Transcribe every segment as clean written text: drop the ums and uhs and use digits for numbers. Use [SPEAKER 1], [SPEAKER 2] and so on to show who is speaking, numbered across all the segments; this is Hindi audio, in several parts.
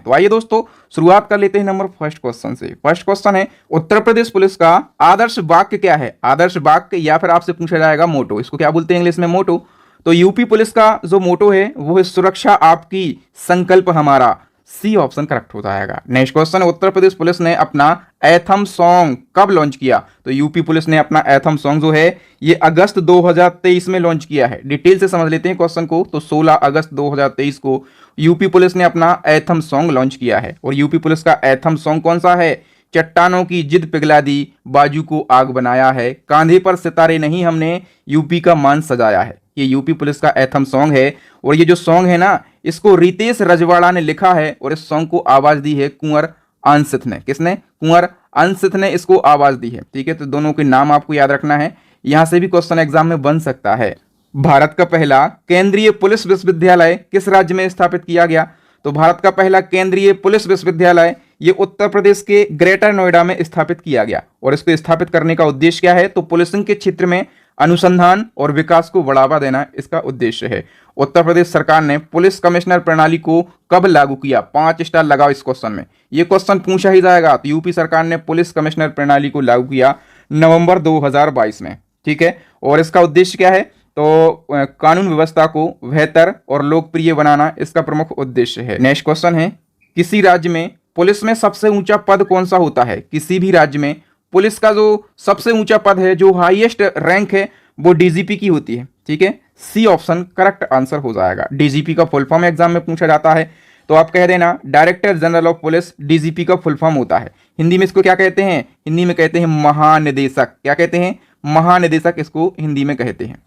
[SPEAKER 1] तो आइए दोस्तों शुरुआत कर लेते हैं नंबर फर्स्ट क्वेश्चन से। फर्स्ट क्वेश्चन है उत्तर प्रदेश पुलिस का आदर्श वाक्य क्या है? आदर्श वाक्य या फिर आपसे पूछा जाएगा मोटो, इसको क्या बोलते हैं इंग्लिश में? मोटो। तो यूपी पुलिस का जो मोटो है वो है सुरक्षा आपकी, संकल्प हमारा। सी ऑप्शन करेक्ट हो जाएगा। Next question, Uttar Pradesh police ने अपना एथम सॉन्ग कब लॉन्च किया? तो यूपी पुलिस ने अपना एथम सॉन्ग जो है ये अगस्त 2023 में लॉन्च किया है। डिटेल से समझ लेते हैं क्वेश्चन को। तो 16 अगस्त 2023 को यूपी पुलिस ने अपना एथम सॉन्ग लॉन्च किया है। और यूपी पुलिस का एथम सॉन्ग कौन सा है? चट्टानों की जिद पिघला दी, बाजू को आग बनाया है, कांधे पर सितारे नहीं हमने यूपी का मान सजाया है। ये यूपी पुलिस का एथम सॉन्ग है। और ये जो सॉन्ग है ना, इसको रितेश रजवाड़ा ने लिखा है और इस सॉन्ग को आवाज दी है कुंवर अंशित ने। किसने? कुंवर अंशित ने इसको आवाज दी है। ठीक है, तो दोनों के नाम आपको याद रखना है, यहां से भी क्वेश्चन एग्जाम में बन सकता है। भारत का पहला केंद्रीय पुलिस विश्वविद्यालय किस राज्य में स्थापित किया गया? तो भारत का पहला केंद्रीय पुलिस विश्वविद्यालय ये उत्तर प्रदेश के ग्रेटर नोएडा में स्थापित किया गया। और इसको स्थापित करने का उद्देश्य क्या है? तो पुलिसिंग के क्षेत्र में अनुसंधान और विकास को बढ़ावा देना इसका उद्देश्य है। उत्तर प्रदेश सरकार ने पुलिस कमिश्नर प्रणाली को कब लागू किया? 5 स्टार लगाओ इस क्वेश्चन में, ये क्वेश्चन पूछा ही जाएगा। तो यूपी सरकार ने पुलिस कमिश्नर प्रणाली को लागू किया नवंबर 2022 में। ठीक है, और इसका उद्देश्य क्या है? तो कानून व्यवस्था को बेहतर और लोकप्रिय बनाना इसका प्रमुख उद्देश्य है। नेक्स्ट क्वेश्चन है, किसी राज्य में पुलिस में सबसे ऊंचा पद कौन सा होता है? किसी भी राज्य में पुलिस का जो सबसे ऊंचा पद है, जो हाईएस्ट रैंक है, वो डीजीपी की होती है। ठीक है, सी ऑप्शन करेक्ट आंसर हो जाएगा। डीजीपी का फुल फॉर्म एग्जाम में पूछा जाता है, तो आप कह देना director general of police DGP का फुल फॉर्म होता है। हिंदी में इसको क्या कहते हैं? हिंदी में कहते हैं महानिदेशक। क्या कहते हैं? महानिदेशक इसको हिंदी में कहते हैं।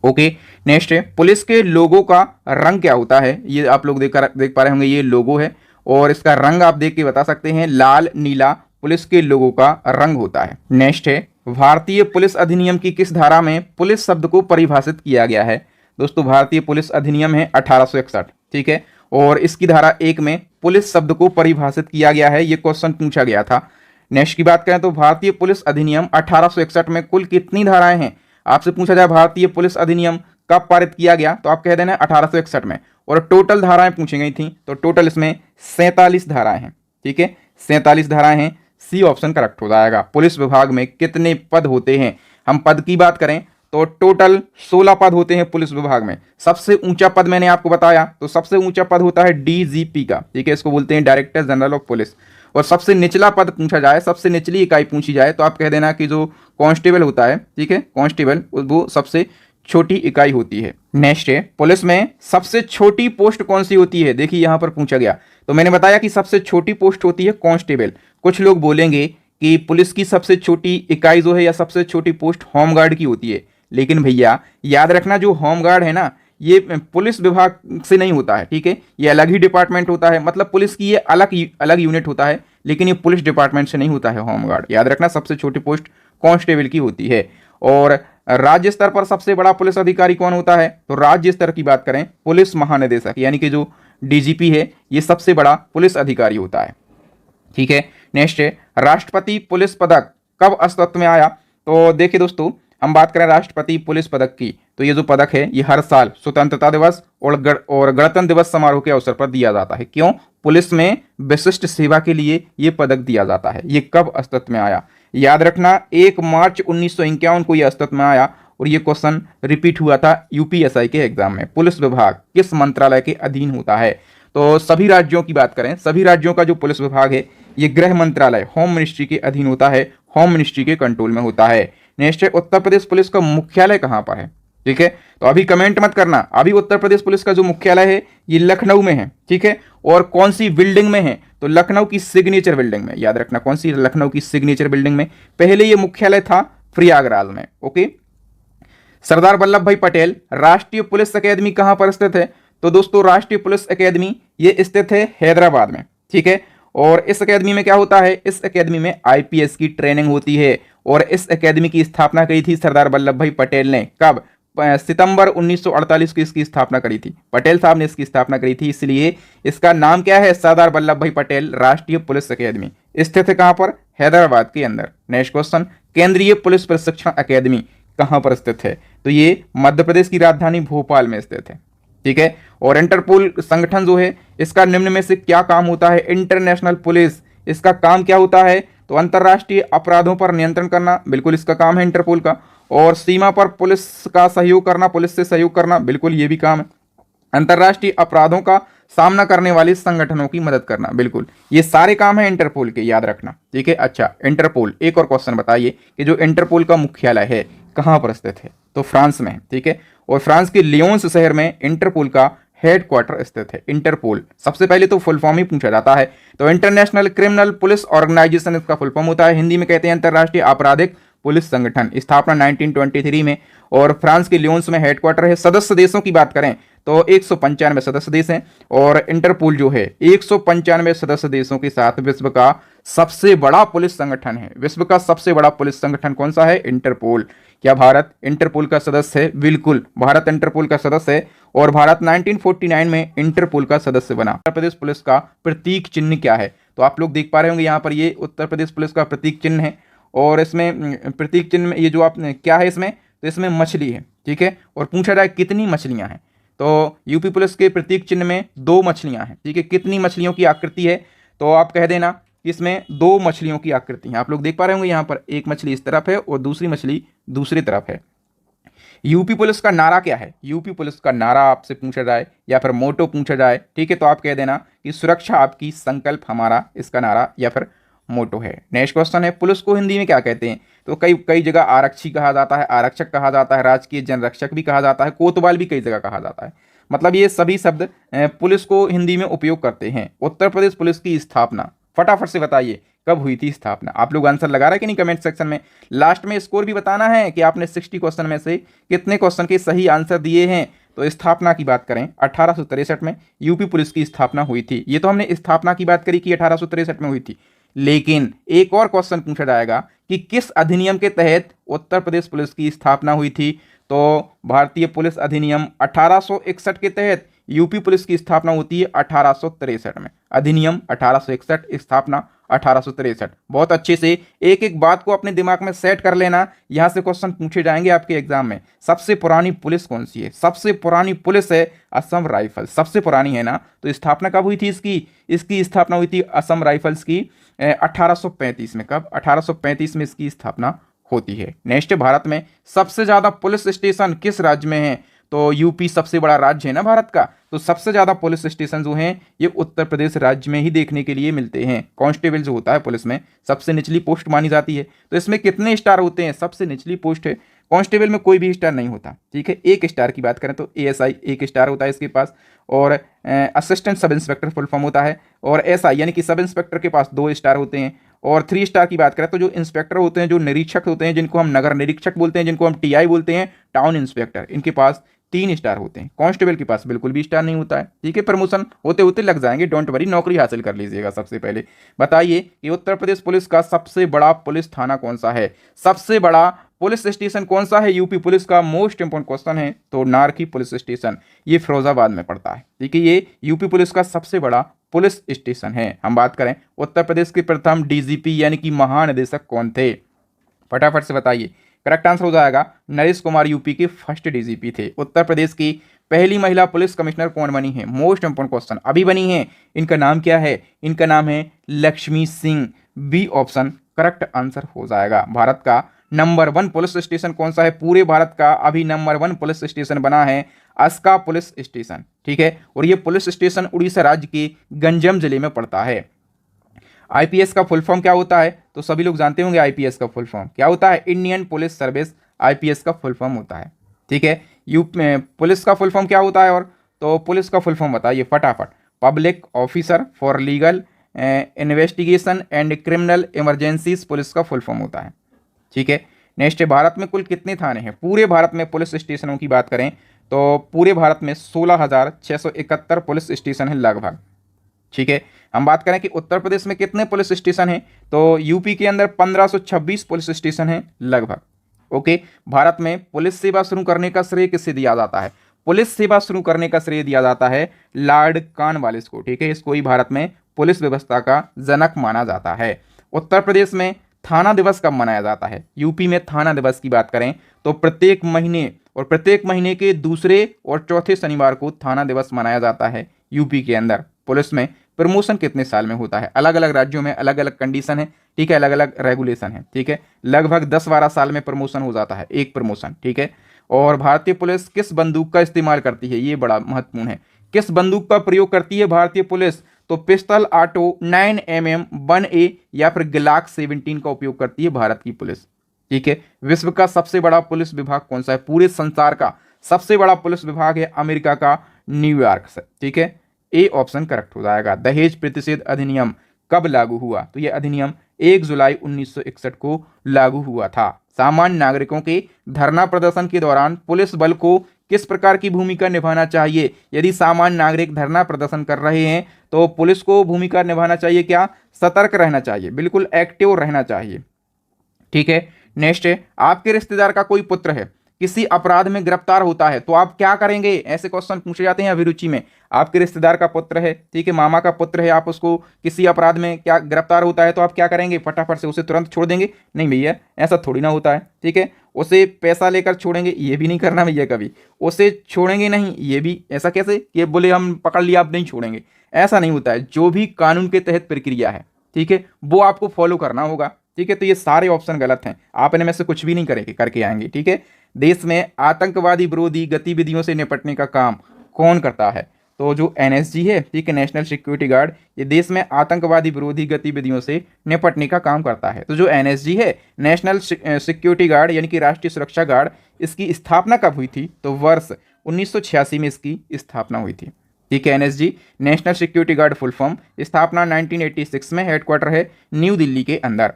[SPEAKER 1] ओके, नेक्स्ट है, पुलिस के लोगो का रंग क्या होता है? ये आप लोग देख पा रहे होंगे, ये लोगो है और इसका रंग आप देख के बता सकते हैं, लाल नीला पुलिस के लोगों का रंग होता है। नेक्स्ट है, भारतीय पुलिस अधिनियम की किस धारा में पुलिस शब्द को परिभाषित किया गया है? दोस्तों भारतीय पुलिस अधिनियम है 1861। ठीक है, और इसकी धारा 1 में पुलिस शब्द को परिभाषित किया गया है। ये क्वेश्चन पूछा गया था। नेक्स्ट की बात करें तो भारतीय पुलिस अधिनियम 1861 में कुल कितनी धाराएं हैं? आपसे पूछा जाए भारतीय पुलिस अधिनियम कब पारित किया गया, तो आप कह देना 1861 में। और टोटल धाराएं पूछी गई थी, तो टोटल इसमें 47 धाराएं हैं। ठीक है, 47 धाराएं हैं। सी ऑप्शन करेक्ट हो जाएगा। पुलिस विभाग में कितने पद होते हैं? हम पद की बात करें तो टोटल 16 पद होते हैं पुलिस विभाग में। सबसे ऊंचा पद मैंने आपको बताया, तो सबसे ऊंचा पद होता है डीजीपी का। ठीक है, इसको बोलते हैं डायरेक्टर जनरल ऑफ पुलिस। और सबसे निचला पद पूछा जाए, सबसे निचली इकाई पूछी जाए, तो आप कह देना कि जो कांस्टेबल होता है, ठीक है, कांस्टेबल, वो सबसे छोटी इकाई होती है। नेक्स्ट है, पुलिस में सबसे छोटी पोस्ट कौन सी होती है? देखिए यहां पर पूछा गया, तो मैंने बताया कि सबसे छोटी पोस्ट होती है कांस्टेबल। कुछ लोग बोलेंगे कि पुलिस की सबसे छोटी इकाई जो है या सबसे छोटी पोस्ट होमगार्ड की होती है, लेकिन भैया याद रखना, जो होमगार्ड है ना, ये पुलिस विभाग से नहीं होता है। ठीक है, ये अलग ही डिपार्टमेंट होता है, मतलब पुलिस की ये अलग यूनिट होता है, लेकिन ये पुलिस डिपार्टमेंट से नहीं होता है होमगार्ड। याद रखना, सबसे छोटी पोस्ट कांस्टेबल की होती है। और राज्य स्तर पर सबसे बड़ा पुलिस अधिकारी कौन होता है? तो राज्य स्तर की बात करें, पुलिस महानिदेशक यानी कि जो डीजीपी है, ये सबसे बड़ा पुलिस अधिकारी होता है। ठीक है, नेक्स्ट है, राष्ट्रपति पुलिस पदक कब अस्तित्व में आया? तो देखिए दोस्तों, हम बात करें राष्ट्रपति पुलिस पदक की, तो ये जो पदक है ये हर साल स्वतंत्रता दिवस और गणतंत्र दिवस समारोह के अवसर पर दिया जाता है। क्यों? पुलिस में विशिष्ट सेवा के लिए ये पदक दिया जाता है। ये कब अस्तित्व में आया? याद रखना, 1 मार्च 1951 को यह अस्तित्व में आया। और ये क्वेश्चन रिपीट हुआ था यूपीएसआई के एग्जाम में। पुलिस विभाग किस मंत्रालय के अधीन होता है? तो सभी राज्यों की बात करें, सभी राज्यों का जो पुलिस विभाग है ये गृह मंत्रालय, होम मिनिस्ट्री के अधीन होता है, होम मिनिस्ट्री के कंट्रोल में होता है। नेक्स्ट है, उत्तर प्रदेश पुलिस का मुख्यालय कहां पर है? ठीक है, तो अभी कमेंट मत करना, अभी उत्तर प्रदेश पुलिस का जो मुख्यालय है ये लखनऊ में है। ठीक है, और कौन सी बिल्डिंग में है? तो लखनऊ की सिग्नेचर बिल्डिंग में। याद रखना, कौन सी? लखनऊ की सिग्नेचर बिल्डिंग में। पहले ये मुख्यालय था प्रयागराज में। ओके, सरदार वल्लभ भाई पटेल राष्ट्रीय पुलिस अकेदमी कहां पर स्थित है? तो दोस्तों राष्ट्रीय पुलिस अकेदमी ये स्थित है हैदराबाद में। ठीक है, और इस अकेदमी में क्या होता है? इस अकेदमी में आईपीएस की ट्रेनिंग होती है। और इस अकेदमी की स्थापना की थी सरदार वल्लभ भाई पटेल ने। कब? सितंबर 1948 को इसकी स्थापना करी थी। पटेल साहब ने इसकी स्थापना करी थी, इसलिए इसका नाम क्या है? सरदार वल्लभ भाई पटेल राष्ट्रीय पुलिस अकेदमी। स्थित है कहां पर? हैदराबाद के अंदर। नेक्स्ट क्वेश्चन, केंद्रीय पुलिस प्रशिक्षण अकेदमी कहां पर स्थित है? तो ये मध्य प्रदेश की राजधानी भोपाल में स्थित है। ठीक है। और इंटरपोल संगठन जो है इसका निम्न में से क्या काम होता है? इंटरनेशनल पुलिस, इसका काम क्या होता है? तो अंतरराष्ट्रीय अपराधों पर नियंत्रण करना, बिल्कुल इसका काम है इंटरपोल का। और सीमा पर पुलिस का सहयोग करना, पुलिस से सहयोग करना, बिल्कुल ये भी काम है। अंतरराष्ट्रीय अपराधों का सामना करने वाले संगठनों की मदद करना, बिल्कुल ये सारे काम है इंटरपोल के, याद रखना, ठीक है। अच्छा, इंटरपोल, एक और क्वेश्चन बताइए कि जो इंटरपोल का मुख्यालय है कहां पर स्थित है? तो फ्रांस में है, ठीक है। और फ्रांस के लियोन्स शहर में इंटरपोल का हेडक्वार्टर स्थित है। इंटरपोल सबसे पहले तो फुल फॉर्म ही पूछा जाता है, तो इंटरनेशनल क्रिमिनल पुलिस ऑर्गेनाइजेशन इसका फुल फॉर्म होता है। हिंदी में कहते हैं अंतरराष्ट्रीय आपराधिक पुलिस संगठन। स्थापना 1923 में, और फ्रांस के लियोन्स में हेडक्वार्टर है। सदस्य देशों की बात करें तो 195 सदस्य देश हैं, और इंटरपोल जो है 195 सदस्य देशों के साथ विश्व का सबसे बड़ा पुलिस संगठन है। विश्व का सबसे बड़ा पुलिस संगठन कौन सा है? इंटरपोल। क्या भारत इंटरपोल का सदस्य है? बिल्कुल, भारत इंटरपोल का सदस्य है, और भारत 1949 में इंटरपोल का सदस्य बना। उत्तर प्रदेश पुलिस का प्रतीक चिन्ह क्या है? तो आप लोग देख पा रहे होंगे यहाँ पर, ये उत्तर प्रदेश पुलिस का प्रतीक चिन्ह है। और इसमें प्रतीक चिन्ह में ये जो आप क्या है इसमें, तो इसमें मछली है, ठीक है। और पूछा जाए कितनी मछलियां हैं, तो यूपी पुलिस के प्रतीक चिन्ह में 2 मछलियां हैं, ठीक है। कितनी मछलियों की आकृति है? तो आप कह देना कि इसमें 2 मछलियों की आकृति है। आप लोग देख पा रहे होंगे यहाँ पर, एक मछली इस तरफ है और दूसरी मछली दूसरी तरफ है। यूपी पुलिस का नारा क्या है? यूपी पुलिस का नारा आपसे पूछा जाए या फिर मोटो पूछा जाए, ठीक है, तो आप कह देना कि सुरक्षा आपकी, संकल्प हमारा, इसका नारा या फिर मोटो है। नेक्स्ट क्वेश्चन है, पुलिस को हिंदी में क्या कहते हैं? तो कई कई जगह आरक्षी कहा जाता है, आरक्षक कहा जाता है, राजकीय जनरक्षक भी कहा जाता है, कोतवाल भी कई जगह कहा जाता है। मतलब ये सभी शब्द पुलिस को हिंदी में उपयोग करते हैं। उत्तर प्रदेश पुलिस की स्थापना फटाफट से बताइए कब हुई थी स्थापना? आप लोग आंसर लगा रहे कि नहीं कमेंट सेक्शन में? लास्ट में स्कोर भी बताना है कि आपने 60 क्वेश्चन में से कितने क्वेश्चन के सही आंसर दिए हैं। तो स्थापना की बात करें 1863 में यूपी पुलिस की स्थापना हुई थी। ये तो हमने स्थापना की बात करी कि 1863 में हुई थी, लेकिन एक और क्वेश्चन पूछा जाएगा कि किस अधिनियम के तहत उत्तर प्रदेश पुलिस की स्थापना हुई थी? तो भारतीय पुलिस अधिनियम 1861 के तहत यूपी पुलिस की स्थापना होती है 1863 में। अधिनियम 1861, स्थापना 1863। बहुत अच्छे से एक एक बात को अपने दिमाग में सेट कर लेना, यहां से क्वेश्चन पूछे जाएंगे आपके एग्जाम में। सबसे पुरानी पुलिस कौन सी है? सबसे पुरानी पुलिस है असम राइफल, सबसे पुरानी है ना। तो स्थापना कब हुई थी इसकी? इसकी स्थापना हुई थी असम राइफल्स की 1835 में। कब? 1835 में इसकी स्थापना होती है। नेक्स्ट, भारत में सबसे ज्यादा पुलिस स्टेशन किस राज्य में है? तो यूपी सबसे बड़ा राज्य है ना भारत का, तो सबसे ज्यादा पुलिस स्टेशन जो हैं ये उत्तर प्रदेश राज्य में ही देखने के लिए मिलते हैं। कांस्टेबल जो होता है पुलिस में सबसे निचली पोस्ट मानी जाती है, तो इसमें कितने स्टार होते हैं? सबसे निचली पोस्ट है। कांस्टेबल में कोई भी स्टार नहीं होता, ठीक है। 1 स्टार की बात करें तो एएसआई 1 स्टार होता है इसके पास, और assistant sub inspector full form होता है, और एसआई यानी कि सब इंस्पेक्टर के पास 2 स्टार होते हैं। और 3 स्टार की बात करें तो जो इंस्पेक्टर होते हैं, जो निरीक्षक होते हैं, जिनको हम नगर निरीक्षक बोलते हैं, जिनको हम टीआई बोलते हैं, टाउन इंस्पेक्टर, इनके पास 3 स्टार होते हैं। कांस्टेबल के पास बिल्कुल भी स्टार नहीं होता है, ठीक है। प्रमोशन होते होते लग जाएंगे, डोंट वरी, नौकरी हासिल कर लीजिएगा। सबसे पहले बताइए कि उत्तर प्रदेश पुलिस का सबसे बड़ा पुलिस थाना कौन सा है? सबसे बड़ा पुलिस स्टेशन कौन सा है यूपी पुलिस का? मोस्ट इंपोर्टेंट क्वेश्चन है। तो नारकी पुलिस स्टेशन, ये फिरोजाबाद में पड़ता है, ठीक है। ये यूपी पुलिस का सबसे बड़ा पुलिस स्टेशन है। हम बात करें उत्तर प्रदेश के प्रथम डीजीपी यानी कि महानिदेशक कौन थे? फटाफट से बताइए। करेक्ट आंसर हो जाएगा नरेश कुमार, यूपी के फर्स्ट डीजीपी थे। उत्तर प्रदेश की पहली महिला पुलिस कमिश्नर कौन बनी है? मोस्ट इंपोर्टेंट क्वेश्चन, अभी बनी है। इनका नाम क्या है? इनका नाम है Lakshmi Singh. B option correct answer हो जाएगा। भारत का नंबर 1 पुलिस स्टेशन कौन सा है? पूरे भारत का अभी नंबर 1 पुलिस स्टेशन बना है अस्का पुलिस स्टेशन, ठीक है। और ये पुलिस स्टेशन उड़ीसा राज्य के गंजम जिले में पड़ता है। आईपीएस का फुल फॉर्म क्या होता है? तो सभी लोग जानते होंगे आईपीएस का फुल फॉर्म क्या होता है? इंडियन पुलिस सर्विस आईपीएस का फुल फॉर्म होता है, ठीक है। पुलिस का फुल फॉर्म क्या होता है? और तो पुलिस का फुल फॉर्म बताइए फटाफट। Public officer for legal investigation and criminal emergencies police का फुल फॉर्म होता है, ठीक है। नेक्स्ट, भारत में कुल कितने थाने हैं? पूरे भारत में पुलिस स्टेशनों की बात करें तो पूरे भारत में 16,671 पुलिस स्टेशन है लगभग, ठीक है। हम बात करें कि उत्तर प्रदेश में कितने पुलिस स्टेशन हैं, तो यूपी के अंदर 1526 पुलिस स्टेशन हैं लगभग, ओके। भारत में पुलिस सेवा शुरू करने का श्रेय किससे दिया जाता है? पुलिस सेवा शुरू करने का श्रेय दिया जाता है लॉर्ड कॉर्नवालिस को, ठीक है। इसको ही भारत में पुलिस व्यवस्था का जनक माना जाता है। उत्तर प्रदेश में थाना दिवस कब मनाया जाता है? यूपी में थाना दिवस की बात करें तो प्रत्येक महीने और प्रत्येक महीने के दूसरे और चौथे शनिवार को थाना दिवस मनाया जाता है यूपी के अंदर। पुलिस में प्रमोशन कितने साल में होता है? अलग अलग राज्यों में अलग अलग कंडीशन है, ठीक है, अलग अलग रेगुलेशन है, ठीक है। लगभग 10-12 साल में प्रमोशन हो जाता है, एक प्रमोशन, ठीक है। और भारतीय पुलिस किस बंदूक का इस्तेमाल करती है? ये बड़ा महत्वपूर्ण है। किस बंदूक का प्रयोग करती है भारतीय पुलिस? तो पिस्टल ऑटो 9mm 1A या फिर ग्लाक 17 का उपयोग करती है भारत की पुलिस, ठीक है। विश्व का सबसे बड़ा पुलिस विभाग कौन सा है? पूरे संसार का सबसे बड़ा पुलिस विभाग है अमेरिका का न्यूयॉर्क से, ठीक है। ए ऑप्शन करेक्ट हो जाएगा। दहेज प्रतिषेध अधिनियम कब लागू हुआ? तो यह अधिनियम 1 जुलाई 1961 को लागू हुआ था। सामान्य नागरिकों के धरना प्रदर्शन के दौरान पुलिस बल को किस प्रकार की भूमिका निभाना चाहिए? यदि सामान्य नागरिक धरना प्रदर्शन कर रहे हैं तो पुलिस को भूमिका निभाना चाहिए क्या? सतर्क रहना चाहिए, बिल्कुल एक्टिव रहना चाहिए, ठीक है। नेक्स्ट है, आपके रिश्तेदार का कोई पुत्र है, किसी अपराध में गिरफ्तार होता है तो आप क्या करेंगे? ऐसे क्वेश्चन पूछे जाते हैं अभिरुचि में। आपके रिश्तेदार का पुत्र है, ठीक है, मामा का पुत्र है, आप उसको किसी अपराध में क्या गिरफ्तार होता है तो आप क्या करेंगे? फटाफट से उसे तुरंत छोड़ देंगे? नहीं भैया, ऐसा थोड़ी ना होता है, ठीक है। उसे पैसा लेकर छोड़ेंगे? ये भी नहीं करना भैया कभी। उसे छोड़ेंगे नहीं, ये भी ऐसा कैसे कि बोले हम पकड़ लिया आप नहीं छोड़ेंगे, ऐसा नहीं होता है। जो भी कानून के तहत प्रक्रिया है, ठीक है, वो आपको फॉलो करना होगा, ठीक है। तो ये सारे ऑप्शन गलत हैं, आप इनमें से कुछ भी नहीं करेंगे करके आएंगे, ठीक है। देश में आतंकवादी विरोधी गतिविधियों से निपटने का काम कौन करता है? तो जो एनएसजी है, ठीक है, नेशनल सिक्योरिटी गार्ड, ये देश में आतंकवादी विरोधी गतिविधियों से निपटने का काम करता है। तो जो एनएसजी है, नेशनल सिक्योरिटी गार्ड यानी कि राष्ट्रीय सुरक्षा गार्ड, इसकी स्थापना कब हुई थी? तो वर्ष 1986 में इसकी स्थापना हुई थी, ठीक है। NSG national security guard full form, स्थापना 1986 में, हेडक्वार्टर है न्यू दिल्ली के अंदर।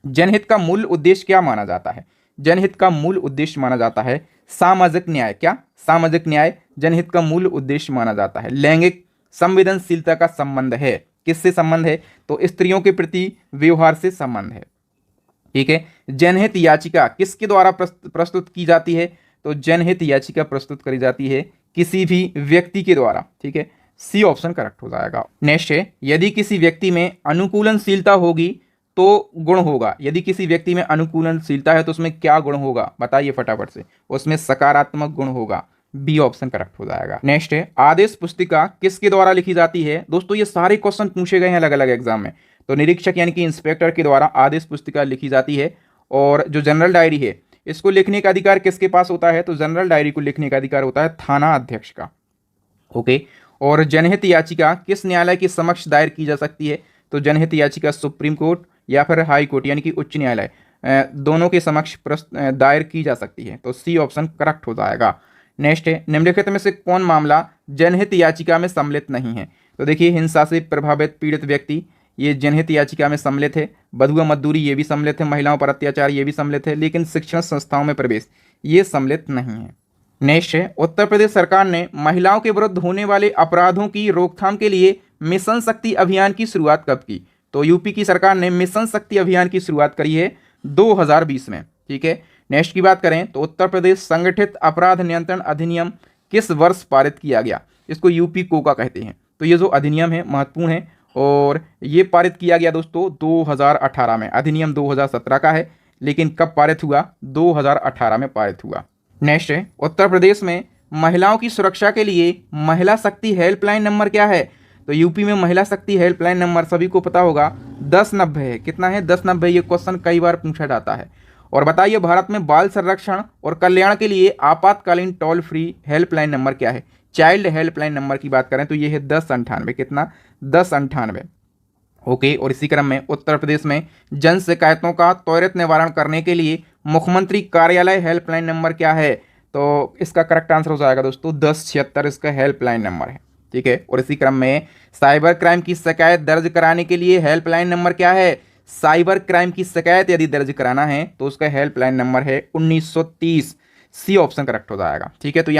[SPEAKER 1] जनहित का मूल उद्देश्य क्या माना जाता है? जनहित का मूल उद्देश्य माना जाता है सामाजिक न्याय। क्या? सामाजिक न्याय जनहित का मूल उद्देश्य माना जाता है। लैंगिक संवेदनशीलता का संबंध है, किससे संबंध है? तो स्त्रियों के प्रति व्यवहार से संबंध है, ठीक है। जनहित याचिका किसके द्वारा प्रस्तुत की जाती है? तो जनहित याचिका प्रस्तुत करी जाती है किसी भी व्यक्ति के द्वारा, ठीक है। सी ऑप्शन करेक्ट हो जाएगा। नेक्स्ट है, यदि किसी व्यक्ति में अनुकूलनशीलता होगी तो गुण होगा। यदि किसी व्यक्ति में अनुकूलनशीलता है तो उसमें क्या गुण होगा? बताइए फटाफट से। उसमें सकारात्मक गुण होगा। बी ऑप्शन करेक्ट हो जाएगा। नेक्स्ट है, आदेश पुस्तिका किसके द्वारा लिखी जाती है? दोस्तों ये सारे क्वेश्चन पूछे गए हैं अलग अलग एग्जाम में। तो निरीक्षक यानी कि इंस्पेक्टर के द्वारा आदेश पुस्तिका लिखी जाती है। और जो जनरल डायरी है, इसको लिखने का अधिकार किसके पास होता है? तो जनरल डायरी को लिखने का अधिकार होता है थाना अध्यक्ष का, ओके। और जनहित याचिका किस न्यायालय के समक्ष दायर की जा सकती है? तो जनहित याचिका सुप्रीम कोर्ट या फिर हाई कोर्ट यानी कि उच्च न्यायालय, दोनों के समक्ष दायर की जा सकती है। तो सी ऑप्शन करेक्ट हो जाएगा। नेक्स्ट है, निम्नलिखित में से कौन मामला जनहित याचिका में सम्मिलित नहीं है? तो देखिए, हिंसा से प्रभावित पीड़ित व्यक्ति, ये जनहित याचिका में सम्मिलित है। बधुआ मजदूरी, ये भी सम्मिलित है। महिलाओं पर अत्याचार, ये भी सम्मिलित है। लेकिन शिक्षण संस्थाओं में प्रवेश, ये सम्मिलित नहीं है। नेक्स्ट है, उत्तर प्रदेश सरकार ने महिलाओं के विरुद्ध होने वाले अपराधों की रोकथाम के लिए मिशन शक्ति अभियान की शुरुआत कब की? तो यूपी की सरकार ने मिशन शक्ति अभियान की शुरुआत करी है 2020 में, ठीक है। नेक्स्ट की बात करें तो उत्तर प्रदेश संगठित अपराध नियंत्रण अधिनियम किस वर्ष पारित किया गया? इसको यूपी कोका कहते हैं। तो ये जो अधिनियम है महत्वपूर्ण है और ये पारित किया गया दोस्तों 2018 में। अधिनियम 2017 का है, लेकिन कब पारित हुआ? 2018 में पारित हुआ। नेक्स्ट है, उत्तर प्रदेश में महिलाओं की सुरक्षा के लिए महिला शक्ति हेल्पलाइन नंबर क्या है? तो यूपी में महिला शक्ति हेल्पलाइन नंबर सभी को पता होगा 1090 है। कितना है? 1090। ये क्वेश्चन कई बार पूछा जाता है। और बताइए, भारत में बाल संरक्षण और कल्याण के लिए आपातकालीन टोल फ्री हेल्पलाइन नंबर क्या है? चाइल्ड हेल्पलाइन नंबर की बात करें तो ये है 1098। कितना? 1098, ओके। और इसी क्रम में उत्तर प्रदेश में जन शिकायतों का त्वरित निवारण करने के लिए मुख्यमंत्री कार्यालय हेल्पलाइन नंबर क्या है? तो इसका करेक्ट आंसर हो जाएगा दोस्तों 1076 इसका हेल्पलाइन नंबर है, ठीक है। और इसी क्रम में साइबर क्राइम की शिकायत दर्ज कराने के लिए हेल्पलाइन नंबर क्या है? साइबर क्राइम की शिकायत यदि दर्ज कराना है तो उसका हेल्पलाइन नंबर है 1930। सी ऑप्शन करेक्ट हो जाएगा, ठीक है। तो यहाँ